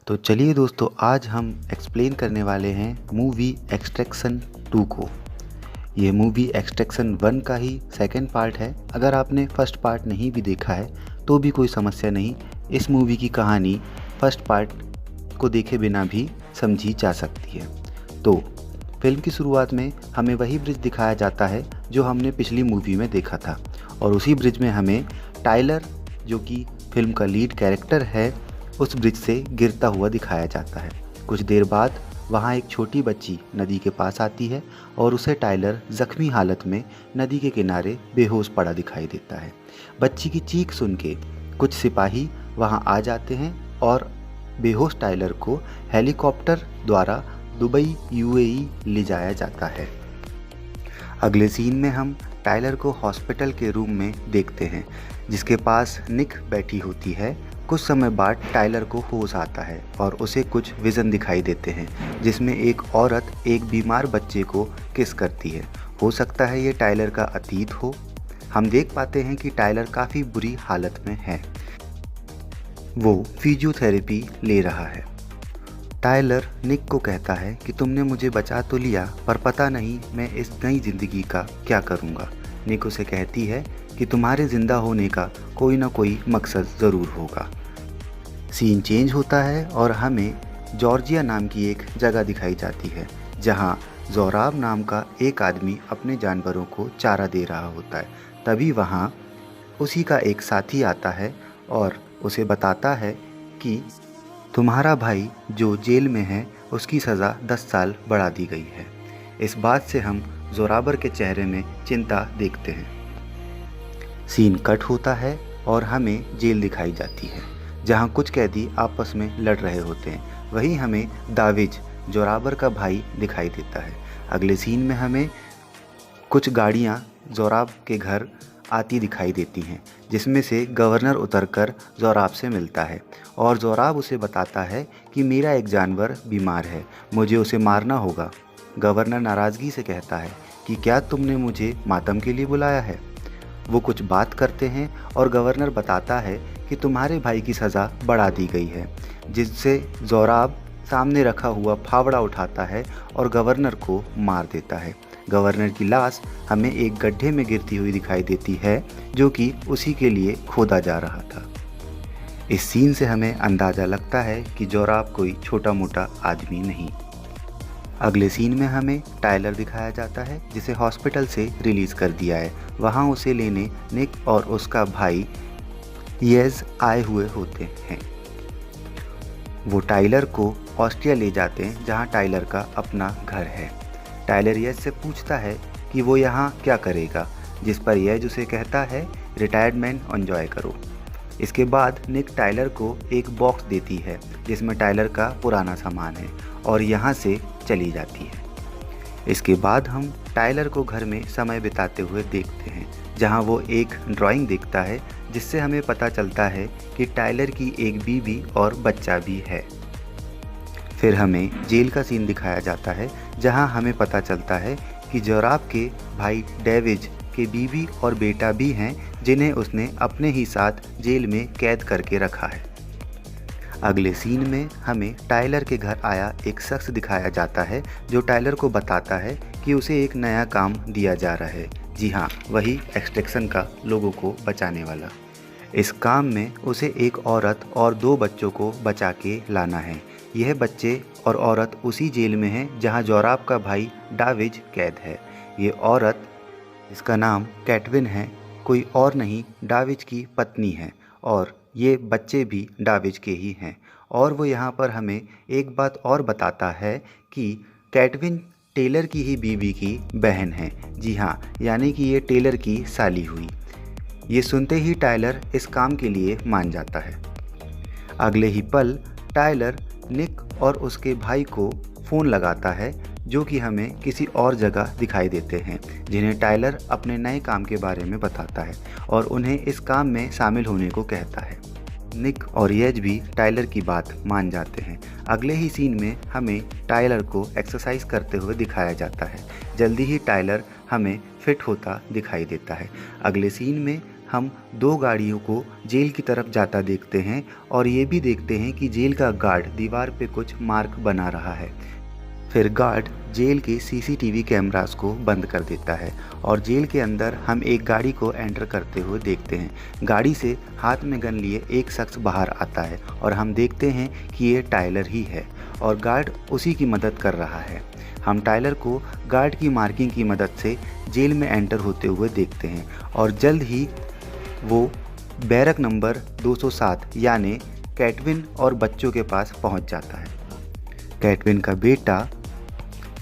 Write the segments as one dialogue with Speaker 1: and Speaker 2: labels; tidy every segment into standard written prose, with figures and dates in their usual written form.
Speaker 1: तो चलिए दोस्तों, आज हम एक्सप्लेन करने वाले हैं मूवी एक्सट्रैक्शन 2 को। ये मूवी एक्सट्रैक्शन 1 का ही सेकंड पार्ट है। अगर आपने फर्स्ट पार्ट नहीं भी देखा है तो भी कोई समस्या नहीं। इस मूवी की कहानी फर्स्ट पार्ट को देखे बिना भी समझी जा सकती है। तो फिल्म की शुरुआत में हमें वही ब्रिज दिखाया जाता है जो हमने पिछली मूवी में देखा था, और उसी ब्रिज में हमें टाइलर, जो कि फिल्म का लीड कैरेक्टर है, उस ब्रिज से गिरता हुआ दिखाया जाता है। कुछ देर बाद वहाँ एक छोटी बच्ची नदी के पास आती है और उसे टाइलर जख्मी हालत में नदी के किनारे बेहोश पड़ा दिखाई देता है। बच्ची की चीख सुन के कुछ सिपाही वहाँ आ जाते हैं और बेहोश टाइलर को हेलीकॉप्टर द्वारा दुबई यूएई ले जाया जाता है। अगले सीन में हम टाइलर को हॉस्पिटल के रूम में देखते हैं, जिसके पास निक बैठी होती है। कुछ समय बाद टाइलर को होश आता है और उसे कुछ विज़न दिखाई देते हैं, जिसमें एक औरत एक बीमार बच्चे को किस करती है। हो सकता है ये टाइलर का अतीत हो। हम देख पाते हैं कि टाइलर काफ़ी बुरी हालत में है। वो फिजियोथेरेपी ले रहा है। टाइलर निक को कहता है कि तुमने मुझे बचा तो लिया, पर पता नहीं मैं इस नई ज़िंदगी का क्या करूँगा। निक उसे कहती है कि तुम्हारे ज़िंदा होने का कोई ना कोई मकसद ज़रूर होगा। सीन चेंज होता है और हमें जॉर्जिया नाम की एक जगह दिखाई जाती है, जहां जोराब नाम का एक आदमी अपने जानवरों को चारा दे रहा होता है। तभी वहां उसी का एक साथी आता है और उसे बताता है कि तुम्हारा भाई जो जेल में है उसकी सज़ा 10 साल बढ़ा दी गई है। इस बात से हम जोराबर के चेहरे में चिंता देखते हैं। सीन कट होता है और हमें जेल दिखाई जाती है, जहां कुछ कैदी आपस में लड़ रहे होते हैं। वहीं हमें दाविज, जोराबर का भाई, दिखाई देता है। अगले सीन में हमें कुछ गाड़ियां जोराब के घर आती दिखाई देती हैं, जिसमें से गवर्नर उतरकर जोराब से मिलता है और जोराब उसे बताता है कि मेरा एक जानवर बीमार है, मुझे उसे मारना होगा। गवर्नर नाराज़गी से कहता है कि क्या तुमने मुझे मातम के लिए बुलाया है। वो कुछ बात करते हैं और गवर्नर बताता है कि तुम्हारे भाई की सज़ा बढ़ा दी गई है, जिससे जोराब सामने रखा हुआ फावड़ा उठाता है और गवर्नर को मार देता है। गवर्नर की लाश हमें एक गड्ढे में गिरती हुई दिखाई देती है, जो कि उसी के लिए खोदा जा रहा था। इस सीन से हमें अंदाज़ा लगता है कि जोराब कोई छोटा मोटा आदमी नहीं। अगले सीन में हमें टाइलर दिखाया जाता है, जिसे हॉस्पिटल से रिलीज़ कर दिया है। वहाँ उसे लेने निक और उसका भाई येज आए हुए होते हैं। वो टाइलर को ऑस्ट्रिया ले जाते हैं, जहाँ टाइलर का अपना घर है। टाइलर येज से पूछता है कि वो यहाँ क्या करेगा, जिस पर येज उसे कहता है रिटायरमेंट एंजॉय करो। इसके बाद निक टाइलर को एक बॉक्स देती है, जिसमें टाइलर का पुराना सामान है, और यहाँ से चली जाती है। इसके बाद हम टाइलर को घर में समय बिताते हुए देखते हैं, जहाँ वो एक ड्राइंग देखता है, जिससे हमें पता चलता है कि टाइलर की एक बीवी और बच्चा भी है। फिर हमें जेल का सीन दिखाया जाता है, जहाँ हमें पता चलता है कि जोराब के भाई डेविज के बीवी और बेटा भी हैं, जिन्हें उसने अपने ही साथ जेल में कैद करके रखा है। अगले सीन में हमें टाइलर के घर आया एक शख्स दिखाया जाता है, जो टाइलर को बताता है कि उसे एक नया काम दिया जा रहा है। जी हाँ, वही एक्सट्रैक्शन का लोगों को बचाने वाला। इस काम में उसे एक औरत और 2 बच्चों को बचा के लाना है। यह बच्चे और औरत उसी जेल में हैं जहाँ जोराब का भाई डाविज कैद है। ये औरत, इसका नाम कैटविन है, कोई और नहीं डाविज की पत्नी है, और ये बच्चे भी डाविज के ही हैं। और वो यहाँ पर हमें एक बात और बताता है कि कैटविन टेलर की ही बीवी की बहन है। जी हाँ, यानी कि ये टेलर की साली हुई। ये सुनते ही टाइलर इस काम के लिए मान जाता है। अगले ही पल टाइलर निक और उसके भाई को फ़ोन लगाता है, जो कि हमें किसी और जगह दिखाई देते हैं, जिन्हें टाइलर अपने नए काम के बारे में बताता है और उन्हें इस काम में शामिल होने को कहता है। निक और येज भी टाइलर की बात मान जाते हैं। अगले ही सीन में हमें टाइलर को एक्सरसाइज करते हुए दिखाया जाता है। जल्दी ही टाइलर हमें फिट होता दिखाई देता है। अगले सीन में हम 2 गाड़ियों को जेल की तरफ जाता देखते हैं और ये भी देखते हैं कि जेल का गार्ड दीवार पे कुछ मार्क बना रहा है। फिर गार्ड जेल के सीसीटीवी कैमरास को बंद कर देता है और जेल के अंदर हम एक गाड़ी को एंटर करते हुए देखते हैं। गाड़ी से हाथ में गन लिए एक शख्स बाहर आता है और हम देखते हैं कि ये टायलर ही है और गार्ड उसी की मदद कर रहा है। हम टायलर को गार्ड की मार्किंग की मदद से जेल में एंटर होते हुए देखते हैं और जल्द ही वो बैरक नंबर 207 यानी कैटविन और बच्चों के पास पहुंच जाता है। कैटविन का बेटा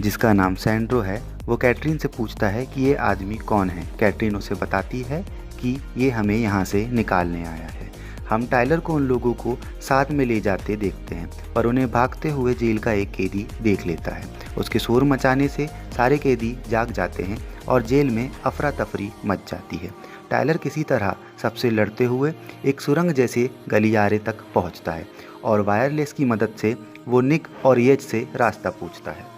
Speaker 1: जिसका नाम सैंड्रो है वो कैटरीन से पूछता है कि ये आदमी कौन है। कैटरीन उसे बताती है कि ये हमें यहाँ से निकालने आया है। हम टायलर को उन लोगों को साथ में ले जाते देखते हैं पर उन्हें भागते हुए जेल का एक कैदी देख लेता है। उसके शोर मचाने से सारे कैदी जाग जाते हैं और जेल में अफरा तफरी मच जाती है। टायलर किसी तरह सबसे लड़ते हुए एक सुरंग जैसे गलियारे तक पहुंचता है और वायरलेस की मदद से वो निक और येज से रास्ता पूछता है।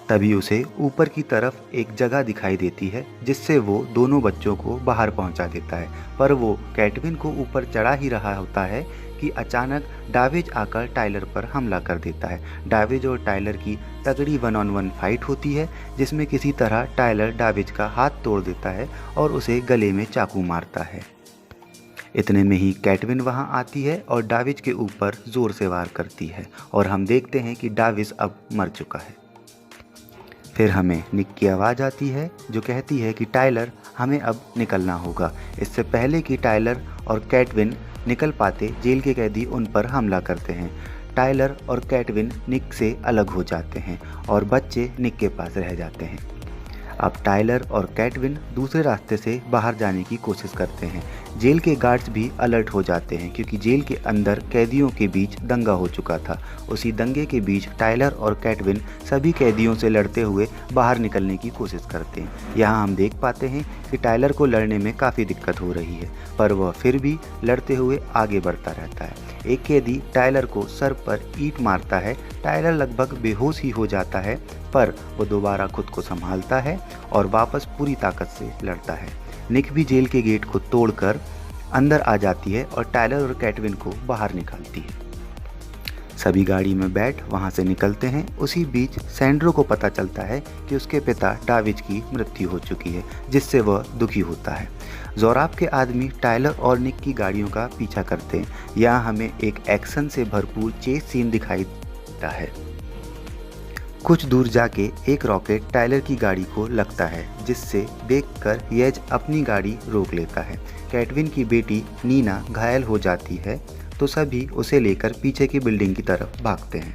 Speaker 1: तभी उसे ऊपर की तरफ एक जगह दिखाई देती है जिससे वो दोनों बच्चों को बाहर पहुंचा देता है। पर वो कैटविन को ऊपर चढ़ा ही रहा होता है कि अचानक डाविज आकर टायलर पर हमला कर देता है। डाविज और टायलर की तगड़ी 1-on-1 फाइट होती है जिसमें किसी तरह टायलर डाविज का हाथ तोड़ देता है और उसे गले में चाकू मारता है। इतने में ही कैटविन वहां आती है और डाविज के ऊपर ज़ोर से वार करती है और हम देखते हैं कि डाविज अब मर चुका है। फिर हमें निक की आवाज़ आती है जो कहती है कि टायलर हमें अब निकलना होगा। इससे पहले कि टायलर और कैटविन निकल पाते जेल के कैदी उन पर हमला करते हैं। टायलर और कैटविन निक से अलग हो जाते हैं और बच्चे निक के पास रह जाते हैं। अब टायलर और कैटविन दूसरे रास्ते से बाहर जाने की कोशिश करते हैं। जेल के गार्ड्स भी अलर्ट हो जाते हैं क्योंकि जेल के अंदर कैदियों के बीच दंगा हो चुका था। उसी दंगे के बीच टायलर और कैटविन सभी कैदियों से लड़ते हुए बाहर निकलने की कोशिश करते हैं। यहाँ हम देख पाते हैं कि टायलर को लड़ने में काफ़ी दिक्कत हो रही है पर वह फिर भी लड़ते हुए आगे बढ़ता रहता है। एक कैदी टायलर को सर पर ईंट मारता है। टायलर लगभग बेहोश ही हो जाता है पर वो दोबारा खुद को संभालता है और वापस पूरी ताकत से लड़ता है। निक भी जेल के गेट को तोड़कर अंदर आ जाती है और टायलर और कैटविन को बाहर निकालती है। सभी गाड़ी में बैठ वहां से निकलते हैं। उसी बीच सैंड्रो को पता चलता है कि उसके पिता डाविज की मृत्यु हो चुकी है जिससे वह दुखी होता है। जोराब के आदमी टायलर और निक की गाड़ियों का पीछा करते हैं। यहाँ हमें एक एक्शन से भरपूर चेस सीन दिखाई देता है। कुछ दूर जाके एक रॉकेट टायलर की गाड़ी को लगता है जिससे देखकर येज अपनी गाड़ी रोक लेता है। कैटविन की बेटी नीना घायल हो जाती है तो सभी उसे लेकर पीछे की बिल्डिंग की तरफ भागते हैं।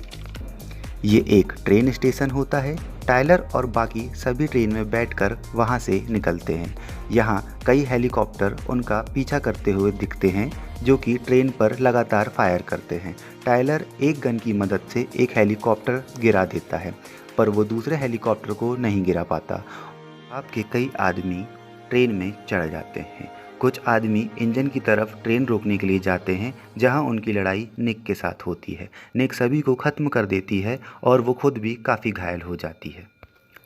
Speaker 1: ये एक ट्रेन स्टेशन होता है। टायलर और बाकी सभी ट्रेन में बैठकर वहाँ से निकलते हैं। यहाँ कई हेलीकॉप्टर उनका पीछा करते हुए दिखते हैं जो कि ट्रेन पर लगातार फायर करते हैं। टायलर एक गन की मदद से एक हेलीकॉप्टर गिरा देता है पर वो दूसरे हेलीकॉप्टर को नहीं गिरा पाता। आपके कई आदमी ट्रेन में चढ़ जाते हैं। कुछ आदमी इंजन की तरफ ट्रेन रोकने के लिए जाते हैं जहां उनकी लड़ाई निक के साथ होती है। निक सभी को ख़त्म कर देती है और वो खुद भी काफ़ी घायल हो जाती है।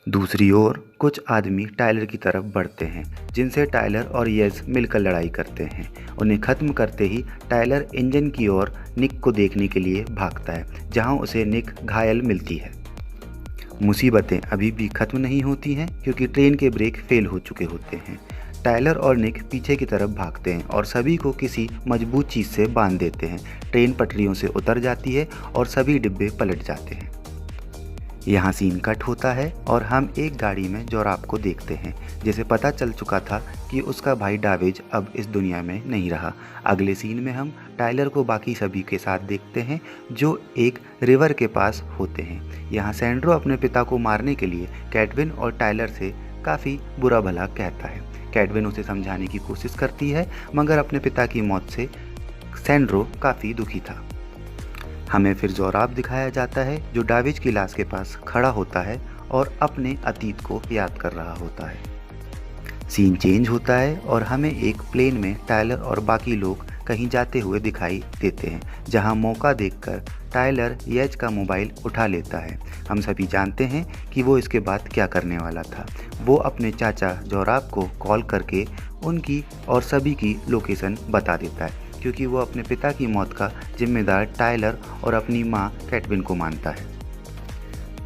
Speaker 1: दूसरी ओर कुछ आदमी टायलर की तरफ बढ़ते हैं जिनसे टायलर और येज मिलकर लड़ाई करते हैं। उन्हें ख़त्म करते ही टायलर इंजन की ओर निक को देखने के लिए भागता है जहां उसे निक घायल मिलती है। मुसीबतें अभी भी ख़त्म नहीं होती हैं क्योंकि ट्रेन के ब्रेक फेल हो चुके होते हैं। टायलर और निक पीछे की तरफ भागते हैं और सभी को किसी मजबूत चीज़ से बांध देते हैं। ट्रेन पटरियों से उतर जाती है और सभी डिब्बे पलट जाते हैं। यहाँ सीन कट होता है और हम एक गाड़ी में जोराब को देखते हैं जिसे पता चल चुका था कि उसका भाई डाविज अब इस दुनिया में नहीं रहा। अगले सीन में हम टायलर को बाकी सभी के साथ देखते हैं जो एक रिवर के पास होते हैं। यहाँ सैंड्रो अपने पिता को मारने के लिए कैटविन और टायलर से काफ़ी बुरा भला कहता है। कैटविन उसे समझाने की कोशिश करती है मगर अपने पिता की मौत से सैंड्रो काफ़ी दुखी था। हमें फिर जोराब दिखाया जाता है जो डाविज की लाश के पास खड़ा होता है और अपने अतीत को याद कर रहा होता है। सीन चेंज होता है और हमें एक प्लेन में टायलर और बाकी लोग कहीं जाते हुए दिखाई देते हैं जहां मौका देखकर टायलर येज का मोबाइल उठा लेता है। हम सभी जानते हैं कि वो इसके बाद क्या करने वाला था। वो अपने चाचा जोराब को कॉल करके उनकी और सभी की लोकेशन बता देता है, क्योंकि वो अपने पिता की मौत का जिम्मेदार टायलर और अपनी माँ कैटविन को मानता है।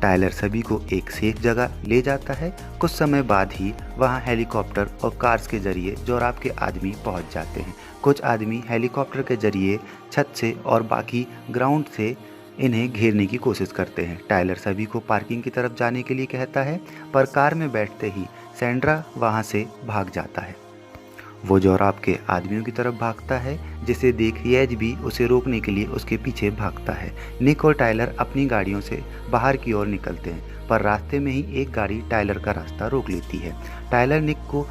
Speaker 1: टायलर सभी को एक सेफ जगह ले जाता है। कुछ समय बाद ही वहाँ हेलीकॉप्टर और कार्स के जरिए जोराब के आदमी पहुँच जाते हैं। कुछ आदमी हेलीकॉप्टर के जरिए छत से और बाकी ग्राउंड से इन्हें घेरने की कोशिश करते हैं। टायलर सभी को पार्किंग की तरफ जाने के लिए कहता है, पर कार में बैठते ही सैंड्रा वहाँ से भाग जाता है। वो जोराब के आदमियों की तरफ भागता है, जिसे देख येज भी उसे रोकने के लिए उसके पीछे भागता है। निक और टायलर अपनी गाड़ियों से बाहर की ओर निकलते हैं, पर रास्ते में ही एक गाड़ी टायलर का रास्ता रोक लेती है। टायलर निक को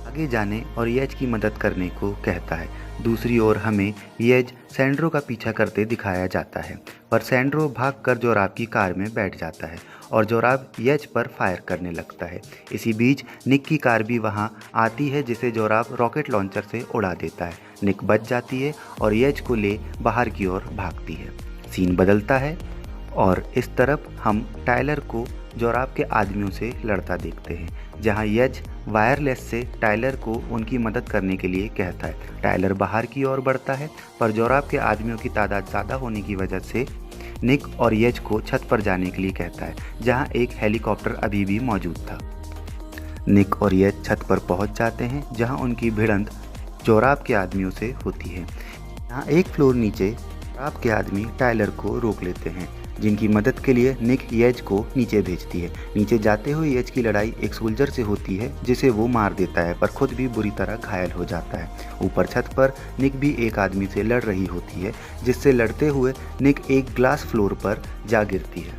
Speaker 1: आगे जाने और येज की मदद करने को कहता है। दूसरी ओर हमें येज सैंड्रो का पीछा करते दिखाया जाता है, पर सैंड्रो भागकर जोराब की कार में बैठ जाता है और जोराब येज पर फायर करने लगता है। इसी बीच निक की कार भी वहां आती है, जिसे जोराब रॉकेट लॉन्चर से उड़ा देता है। निक बच जाती है और येज को ले बाहर की ओर भागती है। सीन बदलता है और इस तरफ हम टायलर को जोराब के आदमियों से लड़ता देखते हैं, जहां येज वायरलेस से टायलर को उनकी मदद करने के लिए कहता है। टायलर बाहर की ओर बढ़ता है, पर जोराब के आदमियों की तादाद ज़्यादा होने की वजह से निक और येज को छत पर जाने के लिए कहता है, जहां एक हेलीकॉप्टर अभी भी मौजूद था। निक और येज छत पर पहुंच जाते हैं, जहां उनकी भिड़ंत जोराब के आदमियों से होती है। यहाँ एक फ्लोर नीचे जोराब के आदमी टायलर को रोक लेते हैं, जिनकी मदद के लिए निक येज को नीचे भेजती है। नीचे जाते हुए येज की लड़ाई एक सोल्जर से होती है, जिसे वो मार देता है, पर खुद भी बुरी तरह घायल हो जाता है। ऊपर छत पर निक भी एक आदमी से लड़ रही होती है, जिससे लड़ते हुए निक एक ग्लास फ्लोर पर जा गिरती है।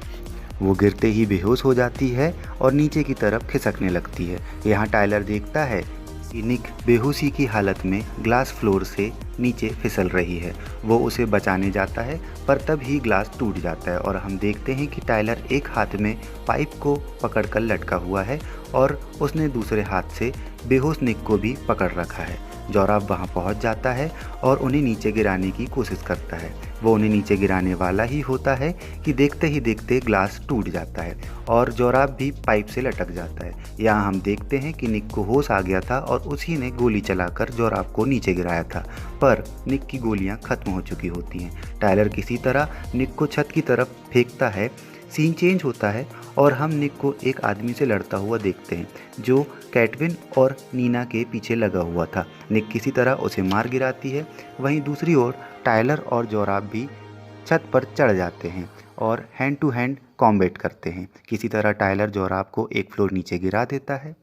Speaker 1: वो गिरते ही बेहोश हो जाती है और नीचे की तरफ खिसकने लगती है। यहाँ टायलर देखता है कि निक बेहोशी की हालत में ग्लास फ्लोर से नीचे फिसल रही है। वो उसे बचाने जाता है, पर तब ही ग्लास टूट जाता है और हम देखते हैं कि टायलर एक हाथ में पाइप को पकड़कर लटका हुआ है और उसने दूसरे हाथ से बेहोश निक को भी पकड़ रखा है। जोराब वहां पहुंच जाता है और उन्हें नीचे गिराने की कोशिश करता है। वो उन्हें नीचे गिराने वाला ही होता है कि देखते ही देखते ग्लास टूट जाता है और जोराब भी पाइप से लटक जाता है। यहाँ हम देखते हैं कि निक को होश आ गया था और उसी ने गोली चलाकर जोराब को नीचे गिराया था, पर निक की गोलियां खत्म हो चुकी होती हैं। टायलर किसी तरह निक को छत की तरफ फेंकता है। सीन चेंज होता है और हम निक को एक आदमी से लड़ता हुआ देखते हैं, जो कैटविन और नीना के पीछे लगा हुआ था। निक किसी तरह उसे मार गिराती है। वहीं दूसरी ओर टायलर और जोराब भी छत पर चढ़ जाते हैं और हैंड टू हैंड कॉम्बैट करते हैं। किसी तरह टायलर जोराब को एक फ्लोर नीचे गिरा देता है।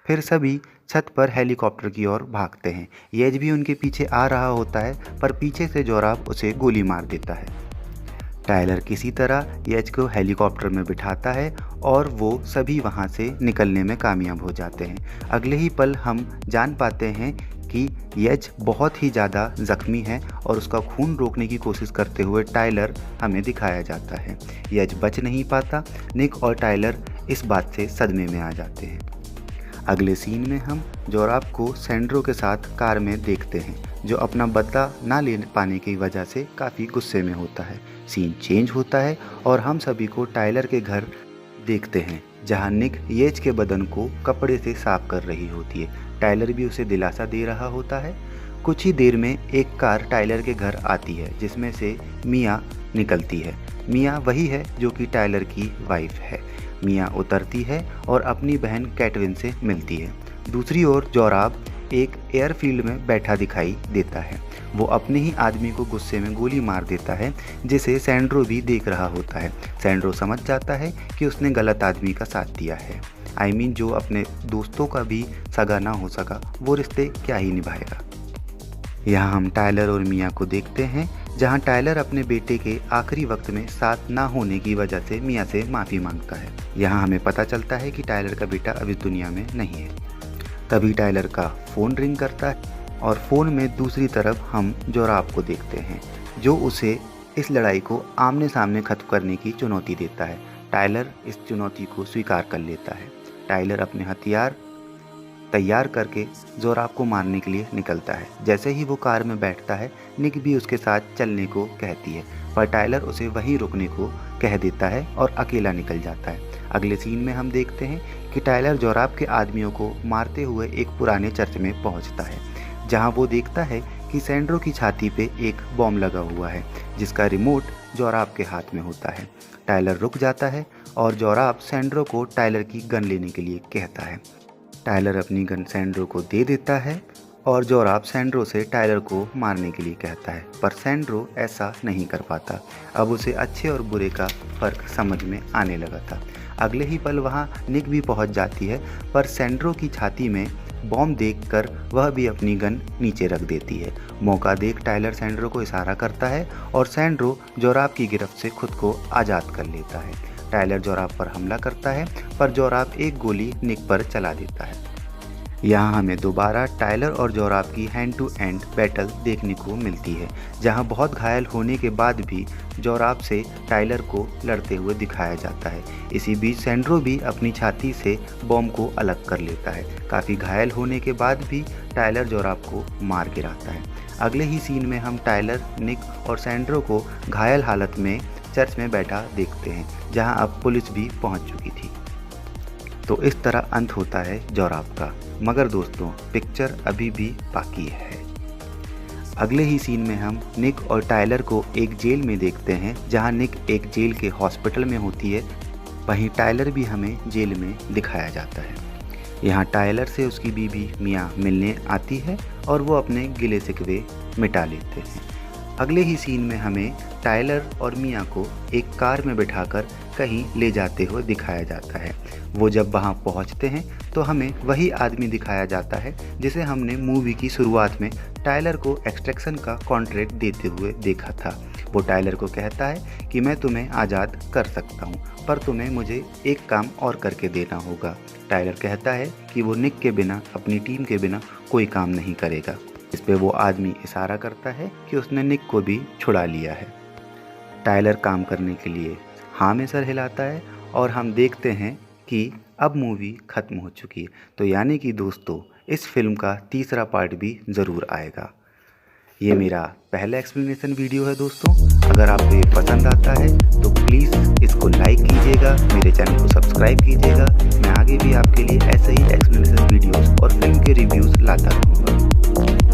Speaker 1: फिर सभी छत पर हेलीकॉप्टर की ओर भागते हैं। येज भी उनके पीछे आ रहा होता है, पर पीछे से जोराब उसे गोली मार देता है। टायलर किसी तरह येज को हेलीकॉप्टर में बिठाता है और वो सभी वहाँ से निकलने में कामयाब हो जाते हैं। अगले ही पल हम जान पाते हैं कि येज बहुत ही ज़्यादा ज़ख्मी है और उसका खून रोकने की कोशिश करते हुए टायलर हमें दिखाया जाता है। येज बच नहीं पाता। निक और टायलर इस बात से सदमे में आ जाते हैं। अगले सीन में हम जोराब को सैंड्रो के साथ कार में देखते हैं, जो अपना बदला ना ले पाने की वजह से काफ़ी गुस्से में होता है। सीन चेंज होता है और हम सभी को टायलर के घर देखते हैं, जहां निक येज के बदन को कपड़े से साफ कर रही होती है। टायलर भी उसे दिलासा दे रहा होता है। कुछ ही देर में एक कार टायलर के घर आती है, जिसमें से मिया निकलती है। मिया वही है जो कि टायलर की वाइफ है। मिया उतरती है और अपनी बहन कैटविन से मिलती है। दूसरी ओर जोराब एक एयरफील्ड में बैठा दिखाई देता है। वो अपने ही आदमी को गुस्से में गोली मार देता है, जिसे सैंड्रो भी देख रहा होता है। सैंड्रो समझ जाता है कि उसने गलत आदमी का साथ दिया है। जो अपने दोस्तों का भी सगा ना हो सका, वो रिश्ते क्या ही निभाएगा। यहाँ हम टायलर और मिया को देखते हैं, जहाँ टायलर अपने बेटे के आखिरी वक्त में साथ ना होने की वजह से मिया से माफ़ी मांगता है। यहाँ हमें पता चलता है कि टायलर का बेटा अभी दुनिया में नहीं है। तभी टायलर का फ़ोन रिंग करता है और फ़ोन में दूसरी तरफ हम जोराब को देखते हैं, जो उसे इस लड़ाई को आमने सामने खत्म करने की चुनौती देता है। टायलर इस चुनौती को स्वीकार कर लेता है। टायलर अपने हथियार तैयार करके जोराब को मारने के लिए निकलता है। जैसे ही वो कार में बैठता है, निक भी उसके साथ चलने को कहती है, पर टायलर उसे वहीं रुकने को कह देता है और अकेला निकल जाता है। अगले सीन में हम देखते हैं कि टायलर जोराब के आदमियों को मारते हुए एक पुराने चर्च में पहुंचता है, जहां वो देखता है कि सैंड्रो की छाती पे एक बॉम्ब लगा हुआ है, जिसका रिमोट जोराब के हाथ में होता है। टायलर रुक जाता है और जोराब सैंड्रो को टायलर की गन लेने के लिए कहता है। टायलर अपनी गन सैंड्रो को दे देता है और जोराब सैंड्रो से टायलर को मारने के लिए कहता है, पर सैंड्रो ऐसा नहीं कर पाता। अब उसे अच्छे और बुरे का फ़र्क समझ में आने लगा था। अगले ही पल वहाँ निक भी पहुँच जाती है, पर सैंड्रो की छाती में बॉम्ब देखकर वह भी अपनी गन नीचे रख देती है। मौका देख टायलर सैंड्रो को इशारा करता है और सैंड्रो जोराब की गिरफ्त से खुद को आज़ाद कर लेता है। टायलर जोराब पर हमला करता है, पर जोराब एक गोली निक पर चला देता है। यहाँ हमें दोबारा टायलर और जोराब की हैंड टू हैंड बैटल देखने को मिलती है, जहाँ बहुत घायल होने के बाद भी जोराब से टायलर को लड़ते हुए दिखाया जाता है। इसी बीच सैंड्रो भी अपनी छाती से बॉम्ब को अलग कर लेता है। काफ़ी घायल होने के बाद भी टायलर जोराब को मार गिराता है। अगले ही सीन में हम टायलर, निक और सैंड्रो को घायल हालत में चर्च में बैठा देखते हैं, जहाँ अब पुलिस भी पहुँच चुकी थी। तो इस तरह अंत होता है जोराब का। मगर दोस्तों, पिक्चर अभी भी बाकी है। अगले ही सीन में हम निक और टायलर को एक जेल में देखते हैं, जहां निक एक जेल के हॉस्पिटल में होती है। वहीं टायलर भी हमें जेल में दिखाया जाता है। यहाँ टायलर से उसकी बीवी मिया मिलने आती है और वो अपने गिले शिकवे मिटा लेते हैं। अगले ही सीन में हमें टायलर और मिया को एक कार में बिठाकर कहीं ले जाते हुए दिखाया जाता है। वो जब वहाँ पहुँचते हैं तो हमें वही आदमी दिखाया जाता है जिसे हमने मूवी की शुरुआत में टायलर को एक्सट्रैक्शन का कॉन्ट्रैक्ट देते हुए देखा था। वो टायलर को कहता है कि मैं तुम्हें आज़ाद कर सकता हूँ, पर तुम्हें मुझे एक काम और करके देना होगा। टायलर कहता है कि वो निक के बिना, अपनी टीम के बिना कोई काम नहीं करेगा। इस पे वो आदमी इशारा करता है कि उसने निक को भी छुड़ा लिया है। टायलर काम करने के लिए हाँ में सर हिलाता है और हम देखते हैं कि अब मूवी ख़त्म हो चुकी है। तो यानी कि दोस्तों, इस फिल्म का तीसरा पार्ट भी ज़रूर आएगा। ये मेरा पहला एक्सप्लेनेशन वीडियो है दोस्तों। अगर आपको ये पसंद आता है तो प्लीज़ इसको लाइक कीजिएगा, मेरे चैनल को सब्सक्राइब कीजिएगा। मैं आगे भी आपके लिए ऐसे ही एक्सप्लेनेशन वीडियोस और फिल्म के रिव्यूज़ लाता रहूँगा।